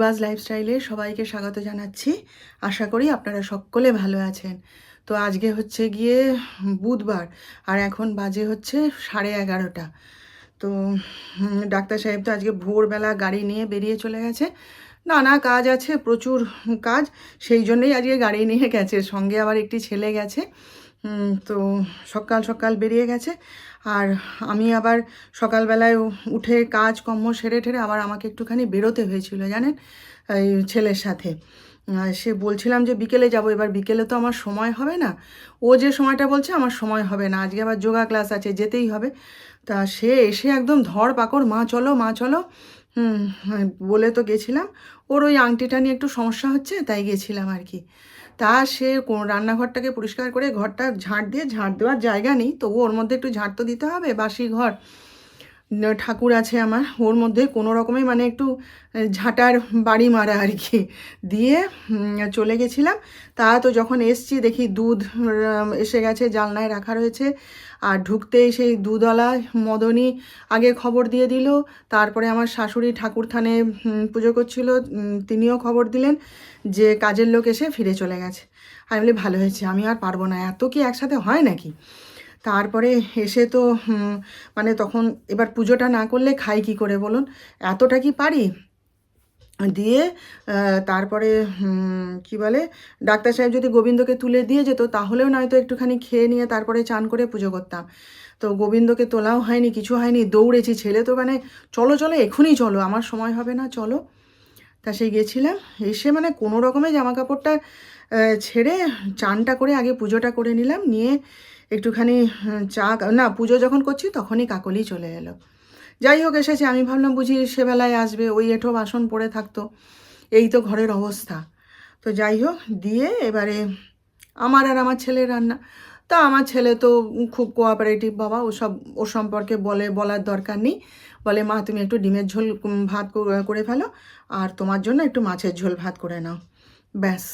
পূর্বাজ লাইফস্টাইলে সবাইকে স্বাগত জানাচ্ছি। আশা করি আপনারা সকলে ভালো আছেন। তো আজকে হচ্ছে গিয়ে বুধবার, আর এখন বাজে হচ্ছে 11:30। তো ডাক্তার সাহেব তো আজকে ভোরবেলা গাড়ি নিয়ে বেরিয়ে চলে গেছে। নানা কাজ আছে, প্রচুর কাজ, সেই জন্যই আজকে গাড়ি নিয়ে গেছে। সঙ্গে আবার একটি ছেলে গেছে। তো সকাল সকাল বেরিয়ে গেছে। আর আমি আবার সকালবেলায় উঠে কাজকর্ম সেরে ঠেরে আবার আমাকে একটুখানি বেরোতে হয়েছিল জানেন, এই ছেলের সাথে। সে বলছিলাম যে বিকেলে যাব, এবার বিকেলে তো আমার সময় হবে না। ও যে সময়টা বলছে আমার সময় হবে না, আজকে আবার যোগা ক্লাস আছে, যেতেই হবে। তা সে এসে একদম ধড় পাকড়, মা চলো মা চলো। বলে তো গেছিলাম। ওর ওই আংটিটা নিয়ে একটু সমস্যা হচ্ছে, তাই গেছিলাম আর কি। তা সে রান্নাঘরটাকে পরিষ্কার করে ঘরটা ঝাঁট দেওয়ার জায়গা নেই, তবু ওর মধ্যে একটু ঝাঁট তো দিতে হবে। বাসি ঘর, ঠাকুর আছে আমার, ওর মধ্যে কোনো রকমে মানে একটু ঝাঁটার বাড়ি মারা আর কি দিয়ে চলে গেছিলাম। তা তো যখন এসছি দেখি দুধ এসে গেছে, জানলায় রাখা রয়েছে। আর ঢুকতেই সেই দুধওয়ালা মদনী আগে খবর দিয়ে দিল। তারপরে আমার শাশুড়ি ঠাকুর থানে পুজো করছিল, তিনিও খবর দিলেন যে কাজের লোক এসে ফিরে চলে গেছে। আমি বলি ভালো হয়েছে, আমি আর পারবো না, এত কি একসাথে হয় নাকি। তারপরে এসে তো মানে তখন এবার পুজোটা না করলে খাই কি করে বলুন, এতটা কি পারি। দিয়ে তারপরে কি বলে, ডাক্তার সাহেব যদি গোবিন্দকে তুলে দিয়ে যেত তাহলেও নয়তো একটুখানি খেয়ে নিয়ে তারপরে চান করে পুজো করতাম। তো গোবিন্দকে তোলাও হয়নি, কিছু হয়নি, দৌড়েছি। ছেলে তো মানে চলো চলো এখনই চলো, আমার সময় হবে না, চলো। তা সেই গেছিলাম। এসে মানে কোনো রকমে জামা কাপড়টা ছেড়ে চানটা করে আগে পুজোটা করে নিলাম, নিয়ে একটুখানি চা, না পুজো যখন করছি তখনই কাকলি চলে এলো। যাই হোক এসেছে, আমি ভাবলাম বুঝি সেবেলায় আসবে, ওই এঁঠো বাসন পড়ে থাকতো। এই তো ঘরের অবস্থা। তো যাই হোক, দিয়ে এবারে আমার আর আমার ছেলের রান্না। তা আমার ছেলে তো খুব কোঅপারেটিভ বাবা, ওর সম্পর্কে বলার দরকার নেই। বলে মা তুমি একটু ডিমের ঝোল ভাত করে ফেলো, আর তোমার জন্য একটু মাছের ঝোল ভাত করে নাও, ব্যাস।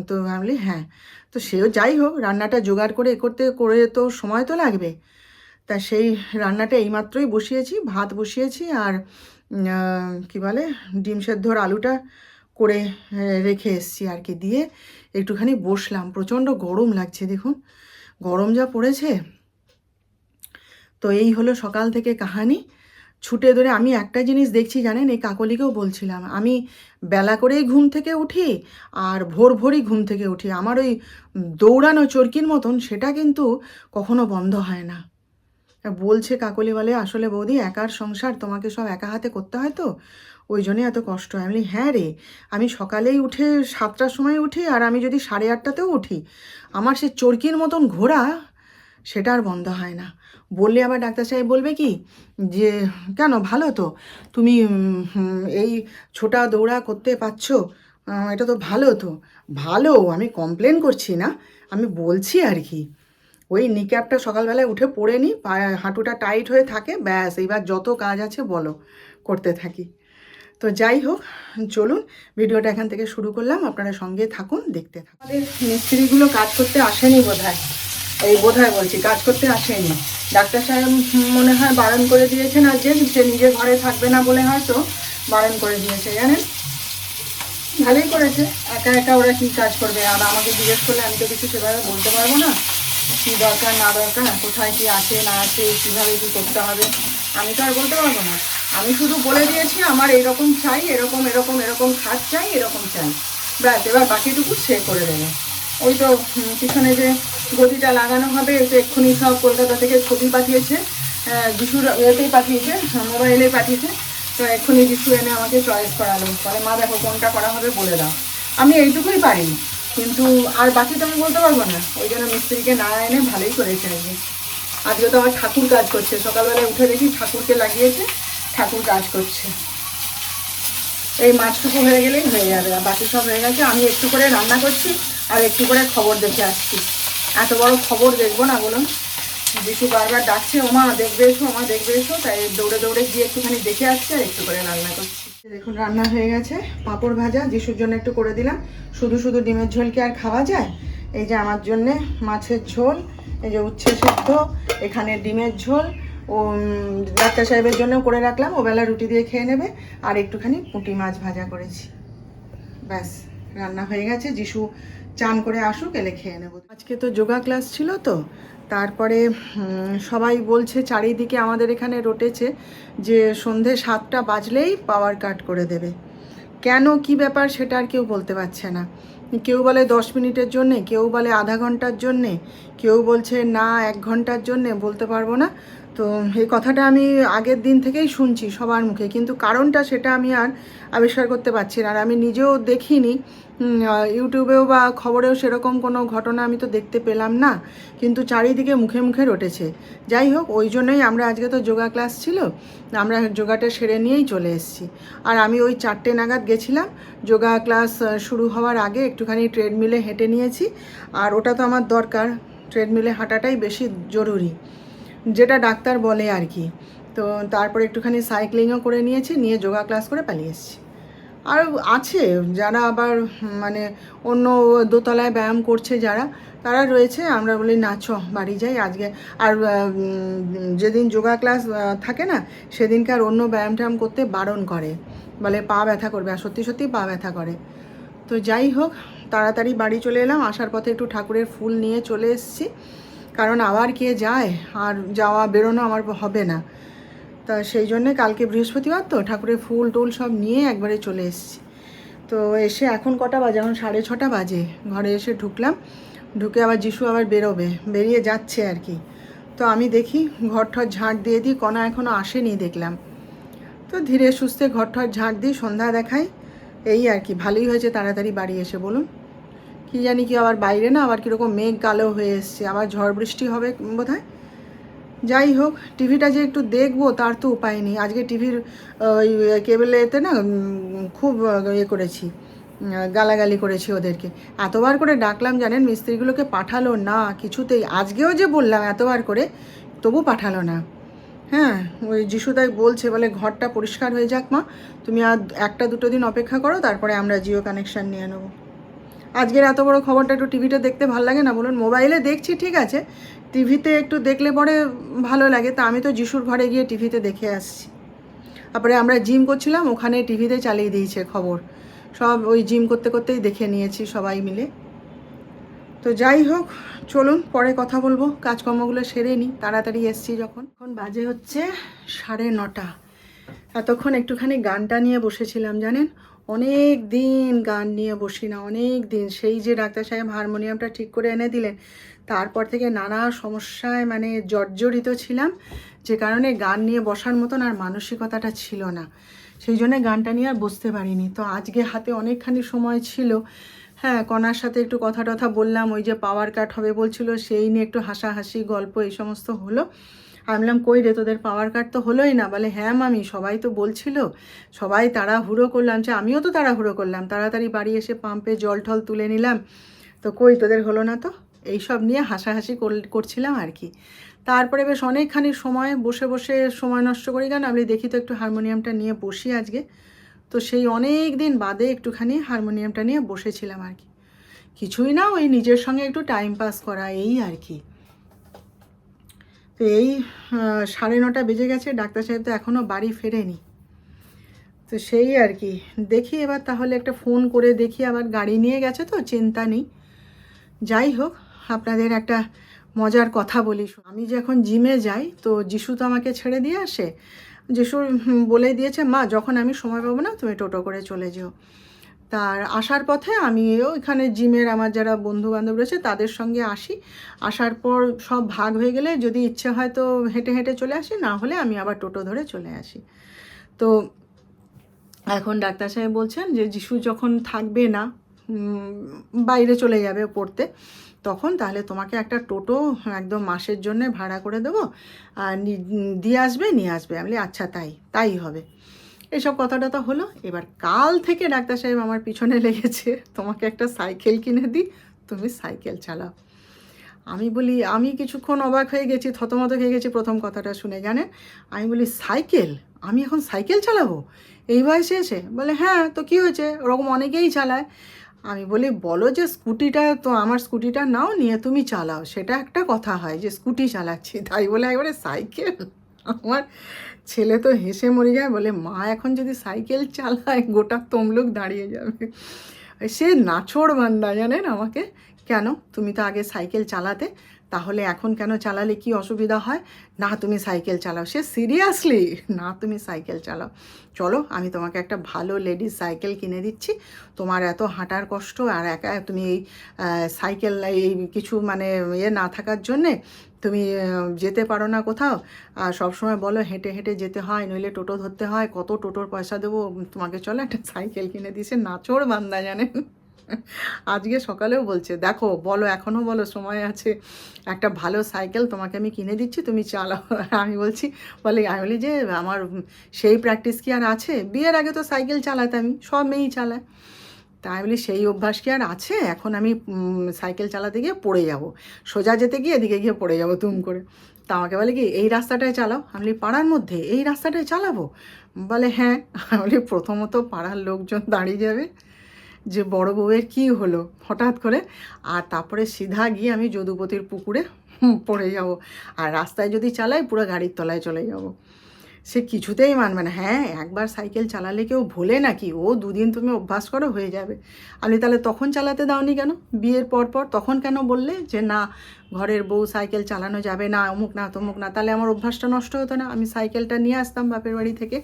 তো আমি বলি হ্যাঁ। তো সেও যাই হোক, রান্নাটা জোগাড় করে করে তো সময় তো লাগবে। তা সেই রান্নাটা এইমাত্রই বসিয়েছি, ভাত বসিয়েছি, আর কি বলে ডিম সেদ্ধর আলুটা করে রেখে এসছি আর কি। দিয়ে একটুখানি বসলাম, প্রচণ্ড গরম লাগছে দেখুন, গরম যা পড়েছে। তো এই হলো সকাল থেকে কাহানি। ছুটে ধরে আমি একটা জিনিস দেখছি জানেন, এই কাকলিকেও বলছিলাম, আমি বেলা করেই ঘুম থেকে উঠি আর ভোর ভোরই ঘুম থেকে উঠি। আমার ওই দৌড়ানো চরকির মতন সেটা কিন্তু কখনো বন্ধ হয় না। বলছে কাকলি, বলে আসলে বৌদি একার সংসার, তোমাকে সব একা হাতে করতে হয়, তো ওই জন্যই এত কষ্ট হয়। আমি বলি হ্যাঁ রে, আমি সকালেই উঠে 7টার সময় উঠি, আর আমি যদি 8:30তেও উঠি, আমার সে চরকির মতন ঘোরা সেটা আর বন্ধ হয় না। বললে আবার ডাক্তার সাহেব বলবে কি যে কেন, ভালো তো তুমি এই ছোটা দৌড়া করতে পারছো, এটা তো ভালো। তো ভালো, আমি কমপ্লেন করছি না, আমি বলছি আর কি। ওই নিক্যাপটা সকালবেলায় উঠে পড়ে নিই, হাঁটুটা টাইট হয়ে থাকে, ব্যাস এইবার যত কাজ আছে বলো, করতে থাকি। তো যাই হোক, চলুন ভিডিওটা এখান থেকে শুরু করলাম, আপনারা সঙ্গে থাকুন, দেখতে থাকুন। আমাদের মিস্ত্রিগুলো কাজ করতে আসেনি বোধহয়, বলছি কাজ করতে আসেনি। ডাক্তার সাহেব মনে হয় বারণ করে দিয়েছেন, আর যে সে নিজে ঘরে থাকবে না বলে হয়তো বারণ করে দিয়েছে জানেন। ভালোই করেছে, একা একা ওরা কী কাজ করবে, আর আমাকে জিজ্ঞেস করলে আমি তো কিছু সেভাবে বলতে পারবো না, কী দরকার না দরকার, কোথায় কী আছে না আছে, কীভাবে কী করতে হবে, আমি তো আর বলতে পারবো না। আমি শুধু বলে দিয়েছি আমার এরকম চাই, এরকম এরকম এরকম খাট চাই, এরকম চাই, ব্যাস। এবার বাকিটুকু সে করে দেবে। ওই তো পিছনে যে গদিটা লাগানো হবে, তো এক্ষুনি সব কলকাতা থেকে ছবি পাঠিয়েছে, যিশুর ইয়েতেই পাঠিয়েছে, মোবাইলেই পাঠিয়েছে। তো এক্ষুনি যিশু এনে আমাকে চয়েস করালো, বলে মা দেখো কোনটা করা হবে বলে দাও। আমি এইটুকুই পারি, কিন্তু আর বাকি তো আমি বলতে পারবো না। ওই জন্য মিস্ত্রিকে না এনে ভালোই করেছে আজকে। আজকে তো আমার ঠাকুর কাজ করছে, সকালবেলায় উঠে দেখি ঠাকুরকে লাগিয়েছে, ঠাকুর কাজ করছে। এই মাছটুকু হয়ে গেলেই হয়ে যাবে, আর বাকি সব হয়ে গেছে। আমি একটু করে রান্না করছি আর একটু করে খবর দেখে আসছি। এত বড় খবর দেখবো না বলুন। যিশু বারবার ডাকছে ওমা দেখবে এসো, ওমা দেখবে এসো, তাই দৌড়ে দৌড়ে গিয়ে একটুখানি দেখে আসছে আর একটু করে রান্না করছি। দেখুন রান্না হয়ে গেছে, পাঁপড় ভাজা যিশুর জন্য একটু করে দিলাম। শুধু শুধু ডিমের ঝোল কি আর খাওয়া যায়। এই যে আমার জন্যে মাছের ঝোল, এই যে উচ্ছে সেদ্ধ, এখানে ডিমের ঝোল। ও ডাক্তার সাহেবের জন্য করে রাখলাম, ও বেলা রুটি দিয়ে খেয়ে নেবে। আর একটুখানি পুঁটি মাছ ভাজা করেছি। ব্যাস রান্না হয়ে গেছে, যিশু চান করে আসুক, এলে খেয়ে নেব। আজকে তো যোগা ক্লাস ছিল, তো তারপরে সবাই বলছে চারিদিকে আমাদের এখানে রটেছে যে সন্ধে 7টা বাজলেই পাওয়ার কাট করে দেবে। কেন, কি ব্যাপার সেটা আর কেউ বলতে পারছে না। কেউ বলে 10 মিনিটের জন্যে, কেউ বলে আধা ঘন্টার জন্যে, কেউ বলছে না 1 ঘন্টার জন্যে, বলতে পারবো না। তো এই কথাটা আমি আগের দিন থেকেই শুনছি সবার মুখে, কিন্তু কারণটা সেটা আমি আর আবিষ্কার করতে পারছি না। আর আমি নিজেও দেখিনি, ইউটিউবেও বা খবরেও সেরকম কোনো ঘটনা আমি তো দেখতে পেলাম না, কিন্তু চারিদিকে মুখে মুখে রটেছে। যাই হোক, ওই জন্যই আমরা আজকে তো যোগা ক্লাস ছিল, আমরা যোগাটা সেরে নিয়েই চলে এসেছি। আর আমি ওই 4টে নাগাদ গেছিলাম, যোগা ক্লাস শুরু হওয়ার আগে একটুখানি ট্রেডমিলে হেঁটে নিয়েছি। আর ওটা তো আমার দরকার, ট্রেডমিলে হাঁটাটাই বেশি জরুরি, যেটা ডাক্তার বলে আর কি। তো তারপরে একটুখানি সাইক্লিংও করে নিয়েছি, নিয়ে যোগা ক্লাস করে পালিয়ে এসেছি। আর আছে যারা আবার মানে অন্য দোতলায় ব্যায়াম করছে যারা, তারা রয়েছে। আমরা বলি না চ বাড়ি যাই আজকে। আর যেদিন যোগা ক্লাস থাকে না, সেদিনকার অন্য ব্যায়াম ট্যায়াম করতে বারণ করে, বলে পা ব্যথা করবে, আর সত্যি সত্যি পা ব্যথা করে। তো যাই হোক, তাড়াতাড়ি বাড়ি চলে এলাম। আসার পথে একটু ঠাকুরের ফুল নিয়ে চলে এসেছি, কারণ আবার কে যায়, আর যাওয়া বেরোনো আমার হবে না। তা সেই জন্যে কালকে বৃহস্পতিবার তো ঠাকুরের ফুল টুল সব নিয়ে একবারে চলে এসেছি। তো এসে এখন কটা বাজে, এখন 6:30 বাজে। ঘরে এসে ঢুকলাম, ঢুকে আবার যিশু আবার বেরিয়ে যাচ্ছে আর কি। তো আমি দেখি ঘর ঠর ঝাঁট দিয়ে দিই, কণা এখনও আসেনি দেখলাম। তো ধীরে সুস্থে ঘর ঠর ঝাঁট দিই, সন্ধ্যা দেখাই, এই আর কি। ভালোই হয়েছে তাড়াতাড়ি বাড়ি এসে, বলুন। কি জানি কি আবার বাইরে না আবার কীরকম মেঘ কালো হয়ে এসছে, আবার ঝড় বৃষ্টি হবে বোধহয়। যাই হোক, টিভিটা যে একটু দেখবো তার তো উপায় নেই। আজকে টিভির ওই কেবলেতে না খুব ইয়ে করেছি, গালাগালি করেছি ওদেরকে। এতবার করে ডাকলাম জানেন, মিস্ত্রিগুলোকে পাঠালো না কিছুতেই। আজকেও যে বললাম এতবার করে, তবু পাঠালো না। হ্যাঁ, ওই যিশুদাই বলছে, বলে ঘরটা পরিষ্কার হয়ে যাক মা, তুমি আর 1-2 দিন অপেক্ষা করো, তারপরে আমরা জিও কানেকশান নিয়ে নেবো। আজকের এত বড় খবরটা একটু টিভিতে দেখতে ভালো লাগে না বলুন? মোবাইলে দেখছি ঠিক আছে, টিভিতে একটু দেখলে পরে ভালো লাগে। তা আমি তো যিশুর ঘরে গিয়ে টিভিতে দেখে আসছি। তারপরে আমরা জিম করছিলাম, ওখানে টিভিতে চালিয়ে দিয়েছে খবর, সব ওই জিম করতে করতেই দেখে নিয়েছি সবাই মিলে। তো যাই হোক, চলুন পরে কথা বলবো, কাজকর্মগুলো সেরে নিই, তাড়াতাড়ি এসছি যখন। এখন বাজে হচ্ছে 9:30। এতক্ষণ একটুখানি গানটা নিয়ে বসেছিলাম জানেন, অনেক দিন গান নিয়ে বসি না, অনেক দিন। সেই যে ডাক্তার সাহেব হারমোনিয়ামটা ঠিক করে এনে দিলেন, তারপর থেকে নানা সমস্যায় মানে জর্জরিত ছিলাম, যে কারণে গান নিয়ে বসার মতন আর মানসিকতাটা ছিল না। সেই জন্য গানটা নিয়ে আর বসতে পারিনি। তো আজকে হাতে অনেকখানি সময় ছিল। হ্যাঁ, কণার সাথে একটু কথা টথা বললাম, ওই যে পাওয়ার কাট হবে বলছিল সেই নিয়ে একটু হাসাহাসি গল্প এই সমস্ত হলো। আমি বললাম কই রে, তোদের পাওয়ার কাট তো হলোই না। বলে হ্যাঁ মামি, সবাই তো বলছিল, সবাই তাড়াহুড়ো করলাম, যে আমিও তো তাড়াহুড়ো করলাম, তাড়াতাড়ি বাড়ি এসে পাম্পে জল টল তুলে নিলাম, তো কই তোদের হলো না। তো এইসব নিয়ে হাসাহাসি করছিলাম আর কি। তারপরে বেশ অনেকখানি সময় বসে বসে সময় নষ্ট করি, কেন আমি দেখি তো একটু হারমোনিয়ামটা নিয়ে বসি আজকে। তো সেই অনেক দিন বাদে একটুখানি হারমোনিয়ামটা নিয়ে বসেছিলাম আর কি। কিছুই না, ওই নিজের সঙ্গে একটু টাইম পাস করা, এই আর কি। তো এই 9:30 বেজে গেছে, ডাক্তার সাহেব তো এখনও বাড়ি ফেরেনি। তো সেই আর কি, দেখি এবার তাহলে একটা ফোন করে দেখি, আবার গাড়ি নিয়ে গেছে তো চিন্তা নেই। যাই হোক, আপনাদের একটা মজার কথা বলি। আমি যখন জিমে যাই, তো যিশু তো আমাকে ছেড়ে দিয়ে আসে। যিশু বলে দিয়েছে, মা যখন আমি সময় পাবো না তুমি টোটো করে চলে যেও। তার আসার পথে আমিও এখানে জিমের আমার যারা বন্ধুবান্ধব রয়েছে তাদের সঙ্গে আসি। আসার পর সব ভাগ হয়ে গেলে যদি ইচ্ছে হয় তো হেঁটে হেঁটে চলে আসি, না হলে আমি আবার টোটো ধরে চলে আসি। তো এখন ডাক্তার সাহেব বলছেন যে যিশু যখন থাকবে না, বাইরে চলে যাবে পড়তে, তখন তাহলে তোমাকে একটা টোটো একদম মাসের জন্য ভাড়া করে দেবো, আর নিয়ে আসবে। আমি বলি আচ্ছা তাই হবে। এসব কথাটা তো হলো। এবার কাল থেকে ডাক্তার সাহেব আমার পিছনে লেগেছে, তোমাকে একটা সাইকেল কিনে দিই, তুমি সাইকেল চালাও। আমি বলি, আমি কিছুক্ষণ অবাক হয়ে গেছি, থতমত হয়ে গেছি প্রথম কথাটা শুনে জানেন। আমি বলি সাইকেল, আমি এখন সাইকেল চালাবো এই বয়সে এসে? বলে হ্যাঁ, তো কী হয়েছে, ওরকম অনেকেই চালায়। আমি বলি বলো যে স্কুটিটা, তো আমার স্কুটিটা নাও, নিয়ে তুমি চালাও, সেটা একটা কথা হয় যে স্কুটি চালাচ্ছি, তাই বলে একবারে সাইকেল। আমার ছেলে তো হেসে মরে যায়, বলে মা এখন যদি সাইকেল চালায় গোটা তমলুক দাঁড়িয়ে যাবে। সে নাছোড় বান্দা জানেন আমাকে, কেন তুমি তো আগে সাইকেল চালাতে, তাহলে এখন কেন চালালে কি অসুবিধা হয়? না তুমি সাইকেল চালাও। সে সিরিয়াসলি, না তুমি সাইকেল চালাও, চলো আমি তোমাকে একটা ভালো লেডিস সাইকেল কিনে দিচ্ছি, তোমার এত হাঁটার কষ্ট আর একা তুমি এই সাইকেল এই কিছু মানে না থাকার জন্যে তুমি যেতে পারো না কোথাও, আর সবসময় বলো হেঁটে হেঁটে যেতে হয়, নইলে টোটো ধরতে হয়, কত টোটোর পয়সা দেবো, তোমাকে চলো একটা সাইকেল কিনে দিছে। নাছোড় বান্দা জানেন। আজকে সকালেও বলছে, দেখো বলো এখনও বলো সময় আছে, একটা ভালো সাইকেল তোমাকে আমি কিনে দিচ্ছি, তুমি চালাও। আমি বলি যে আমার সেই প্র্যাকটিস কি আর আছে? বিয়ের আগে তো সাইকেল চালাতামই, সব মেয়েই চালায়। তাই বলি সেই অভ্যাস কি আর আছে? এখন আমি সাইকেল চালাতে গিয়ে পড়ে যাব, সোজা যেতে গিয়ে এদিকে গিয়ে পড়ে যাব তুম করে। তা আমাকে বলে কি এই রাস্তাটায় চালাও। আমি বলি পাড়ার মধ্যে এই রাস্তাটায় চালাবো? বলে হ্যাঁ। আমি বলি প্রথমত পাড়ার লোকজন দাঁড়িয়ে যাবে যে বড় বউয়ের কী হলো হঠাৎ করে, আর তারপরে সিধা গিয়ে আমি যদুপতির পুকুরে পড়ে যাব, আর রাস্তায় যদি চালাই পুরো গাড়ির তলায় চলে যাব। সে কিছুতেই মানবে না। হ্যাঁ, একবার সাইকেল চালালে কেউ ভোলে নাকি, ও দুদিন তুমি অভ্যাস করো হয়ে যাবে। আমি তাহলে তখন চালাতে দাওনি কেন বিয়ের পর? তখন কেন বললে যে না ঘরের বউ সাইকেল চালানো যাবে না, অমুক না তমুক না? তাহলে আমার অভ্যাসটা নষ্ট হতো না, আমি সাইকেলটা নিয়ে আসতাম বাপের বাড়ি থেকে,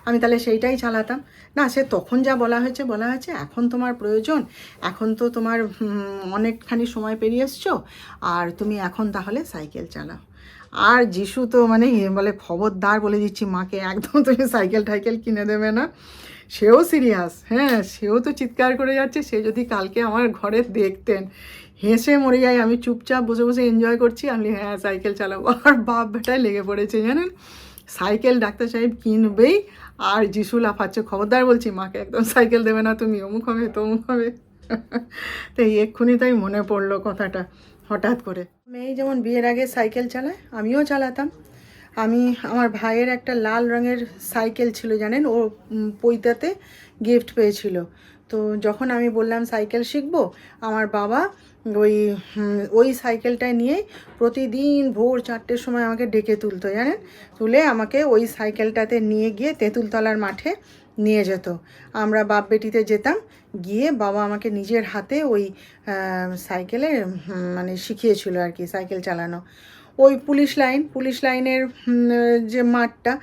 আমি তাহলে সেইটাই চালাতাম। না, সে তখন যা বলা হয়েছে, এখন তোমার প্রয়োজন, এখন তো তোমার অনেকখানি সময় পেরিয়ে এসছো, আর তুমি এখন তাহলে সাইকেল চালাও। আর যিশু তো মানে বলে খবরদার বলে দিচ্ছি মাকে, একদম তুমি সাইকেল টাইকেল কিনে দেবে না। সেও সিরিয়াস, হ্যাঁ সেও তো চিৎকার করে যাচ্ছে। সে যদি কালকে আমার ঘরে দেখতেন, হেসে মরে যায়। আমি চুপচাপ বসে বসে এনজয় করছি, আমি হ্যাঁ সাইকেল চালাবো, আর বাপ বেটায় লেগে পড়েছে জানেন, সাইকেল ডাক্তার সাহেব কিনবেই, আর যিশু লাফাচ্ছে খবরদার বলছি মাকে একদম সাইকেল দেবে না তুমি, অমুক হবে তমুক হবে। তো এক্ষুনি তাই মনে পড়লো কথাটা হঠাৎ করে। মেয়ে যেমন বিয়ের আগে সাইকেল চালায়, আমিও চালাতাম। আমার ভাইয়ের একটা লাল রঙের সাইকেল ছিল জানেন, ও পৈতাতে গিফট পেয়েছিল। তো যখন আমি বললাম সাইকেল শিখবো, আমার বাবা ওই সাইকেলটায় নিয়ে প্রতিদিন ভোর 4টের সময় আমাকে ডেকে তুলতো জানেন, তুলে আমাকে ওই সাইকেলটাতে নিয়ে গিয়ে তেঁতুলতলার মাঠে নিয়ে যেত। আমরা বাপ বেটিতে যেতাম, গিয়ে বাবা আমাকে নিজের হাতে ওই সাইকেলে মানে শিখিয়েছিল আর কি সাইকেল চালানো। ওই পুলিশ লাইনের যে মাঠটা,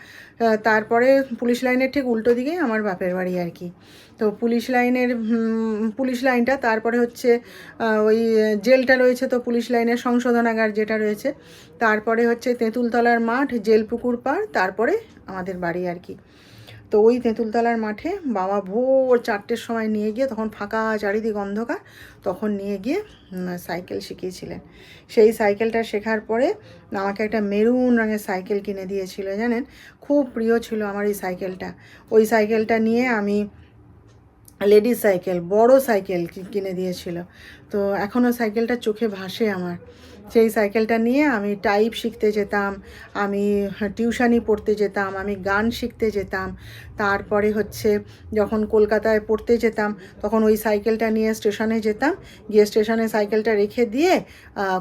তারপরে পুলিশ লাইনের ঠিক উল্টো দিকেই আমার বাপের বাড়ি আর কি। তো পুলিশ লাইনটা, তারপরে হচ্ছে ওই জেলটা রয়েছে, তো পুলিশ লাইনের সংশোধনাগার যেটা রয়েছে, তারপরে হচ্ছে তেঁতুলতলার মাঠ, জেলপুকুর পাড়, তারপরে আমাদের বাড়ি আর কি। তো ওই তেঁতুলতলার মাঠে বাবা ভোর 4টের সময় নিয়ে গিয়ে, তখন ফাঁকা চারিদিক অন্ধকার, তখন নিয়ে গিয়ে সাইকেল শিখিয়েছিলেন। সেই সাইকেলটা শেখার পরে আমাকে একটা মেরুন রঙের সাইকেল কিনে দিয়েছিল জানেন, খুব প্রিয় ছিল আমার এই সাইকেলটা। ওই সাইকেলটা নিয়ে আমি লেডিস সাইকেল, বড় সাইকেল কিনে দিয়েছিল। তো এখনও সাইকেলটা চোখে ভাসে আমার। সেই সাইকেলটা নিয়ে আমি টাইপ শিখতে যেতাম, আমি টিউশানি পড়তে যেতাম, আমি গান শিখতে যেতাম। তারপরে হচ্ছে যখন কলকাতায় পড়তে যেতাম, তখন ওই সাইকেলটা নিয়ে স্টেশনে যেতাম, গিয়ে স্টেশনে সাইকেলটা রেখে দিয়ে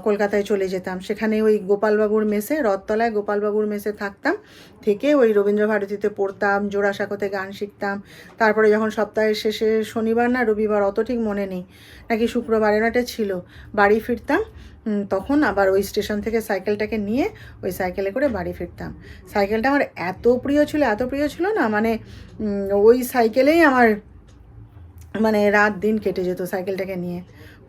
কলকাতায় চলে যেতাম। সেখানে ওই গোপালবাবুর মেসে, রথতলায় গোপালবাবুর মেসে থাকতাম, থেকে ওই রবীন্দ্রভারতীতে পড়তাম, জোড়াসাঁকোতে গান শিখতাম। তারপরে যখন সপ্তাহের শেষে শনিবার না রবিবার, অত ঠিক মনে নেই, নাকি শুক্রবার এনাটা ছিল, বাড়ি ফিরতাম, তখন আবার ওই স্টেশন থেকে সাইকেলটাকে নিয়ে ওই সাইকেলে করে বাড়ি ফিরতাম। সাইকেলটা আমার এত প্রিয় ছিল না, মানে ওই সাইকেলেই আমার মানে রাত দিন কেটে যেত সাইকেলটাকে নিয়ে,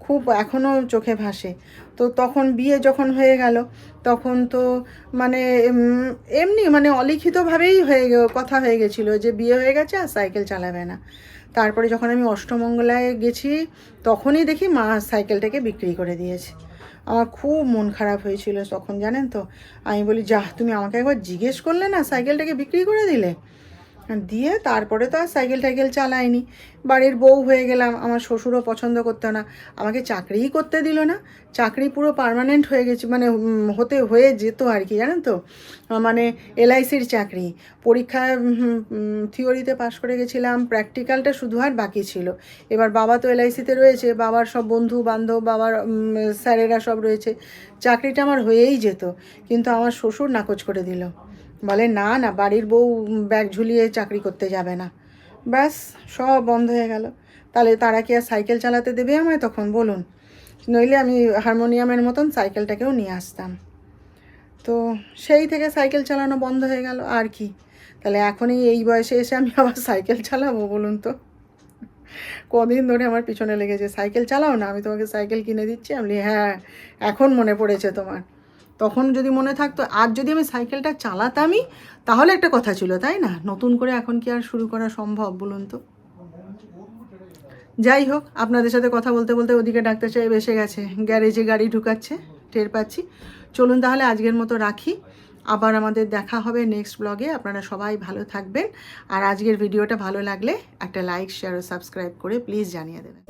খুব এখনও চোখে ভাসে। তো তখন বিয়ে যখন হয়ে গেল, তখন তো মানে এমনি মানে অলিখিতভাবেই কথা হয়ে গেছিলো যে বিয়ে হয়ে গেছে আর সাইকেল চালাবে না। তারপরে যখন আমি অষ্টমঙ্গলায় গেছি, তখনই দেখি মা সাইকেলটাকে বিক্রি করে দিয়েছে। আমার খুব মন খারাপ হয়েছিল তখন জানেন তো। আমি বলি যা, তুমি আমাকে একবার জিজ্ঞেস করলে না, সাইকেলটাকে বিক্রি করে দিলে। দিয়ে তারপরে তো আর সাইকেল টাইকেল চালাইনি, বাড়ির বউ হয়ে গেলাম। আমার শ্বশুরও পছন্দ করতো না, আমাকে চাকরিই করতে দিল না। চাকরি পুরো পার্মানেন্ট হয়ে গেছে, মানে হয়ে যেত আর কি জানেন তো, মানে এলআইসির চাকরি। পরীক্ষায় থিওরিতে পাশ করে গেছিলাম, প্র্যাকটিক্যালটা শুধু আর বাকি ছিল। এবার বাবা তো এলআইসিতে রয়েছে, বাবার সব বন্ধু বান্ধব, বাবার স্যারেরা সব রয়েছে, চাকরিটা আমার হয়েই যেত। কিন্তু আমার শ্বশুর নাকচ করে দিল, বলে না না বাড়ির বউ ব্যাগ ঝুলিয়ে চাকরি করতে যাবে না। ব্যাস সব বন্ধ হয়ে গেল। তাহলে তারা কি আর সাইকেল চালাতে দেবে আমায় তখন বলুন? নইলে আমি হারমোনিয়ামের মতন সাইকেলটাকেও নিয়ে আসতাম। তো সেই থেকে সাইকেল চালানো বন্ধ হয়ে গেল আর কি। তাহলে এখনই এই বয়সে এসে আমি আবার সাইকেল চালাবো বলুন তো? কদিন ধরে আমার পিছনে লেগেছে, সাইকেল চালাও না, আমি তোমাকে সাইকেল কিনে দিচ্ছি। আমি হ্যাঁ, এখন মনে পড়েছে তোমার। তখন যদি মনে থাকতো, আর যদি আমি সাইকেলটা চালাতামই তাহলে একটা কথা ছিল, তাই না? নতুন করে এখন কি আর শুরু করা সম্ভব বলুন তো? যাই হোক, আপনাদের সাথে কথা বলতে বলতে ওদিকে ডাক্তার সাহেব এসে গেছে, গ্যারেজে গাড়ি ঢুকাচ্ছে, টের পাচ্ছি। চলুন তাহলে আজকের মতো রাখি, আবার আমাদের দেখা হবে নেক্সট ব্লগে। আপনারা সবাই ভালো থাকবেন, আর আজকের ভিডিওটা ভালো লাগলে একটা লাইক, শেয়ার ও সাবস্ক্রাইব করে প্লিজ জানিয়ে দেবেন।